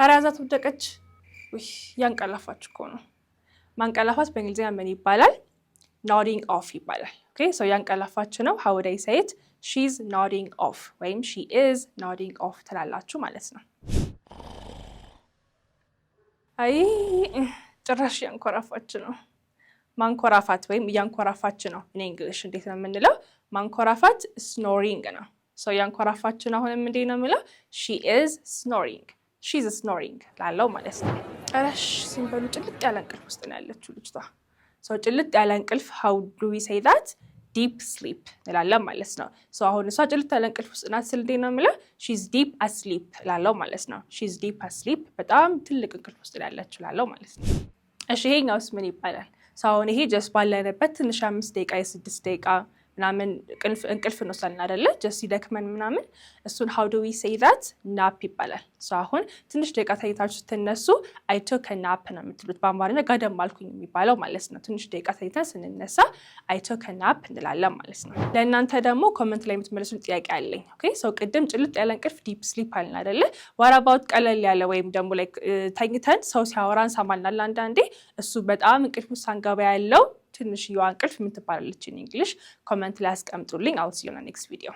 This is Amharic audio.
አራዛት ወደቀች ያንቀላፋች እኮ ነው ማንቀላፋት በእንግሊዝኛ ምን ይባላል nodding off ይባላል okay so ያንቀላፋች ነው how would I say it she's nodding off ወይም she is nodding off ትላላችሁ ማለት ነው አይ ጭራሽ ያንኮራፋች ነው ማንኮራፋት ወይም ያንኮራፋች ነው in English እንዴት ነው የምንለው ማንኮራፋት snoring ነው so ያንኮራፋች ነው አሁንም እንዴት ነው የምለው she is snoring she's snoring ላለው ማለት ነው አራሽ ሲምበሉ ጭልጥ ያለ እንቅልፍ ውስጥ ነው ያለችው ልጅቷ so ጭልጥ ያለ እንቅልፍ how do we say that deep sleep ላለው ማለት ነው so አሁን እሷ ጭልጥ ያለ እንቅልፍ ውስጥ ናት ስል እንዴት ነው የምለው she's deep asleep ላለው ማለት ነው she's deep asleep በጣም ትልቅ እንቅልፍ ውስጥ ነው ያለችው ላለው ማለት ነው እሺ ይሄኛውስ ምን ይባላል so አሁን ይሄ just ባለንበት ትንሽ 5 ደቂቃ የ6 ደቂቃ ምናምን እንቅልፍ ነው ሳልና አይደለ just ሲደክመን ምናምን እሱን how do we say that nap ይባላል so አሁን ትንሽ ደቂቃ ታይታችሁ ስትነሱ I took a nap ነው የምትሉት በአማርኛ ጋደም አልኩኝ የሚባለው ማለት ነው ትንሽ ደቂቃ ታይተን ስንነሳ I took a nap እንላለን ማለት ነው ለእናንተ ደግሞ ኮሜንት ላይ የምትመልሱን ጥያቄ አለኝ okay so ቅድም ጭልጥ ያለ እንቅልፍ deep sleep አልን አይደለ what about ቀለል ያለ ወይም ደግሞ like ተኝተን ሰው ሲያወራን ሰማናል አንዳንዴ እሱ በጣም እንቅልፍ ውስጥ አንገባ ያለው ትንሽ ይዋን እንቅልፍ ምን ትባላለች in English ኮሜንት ላይ አስቀምጡልኝ I'll see you in the next video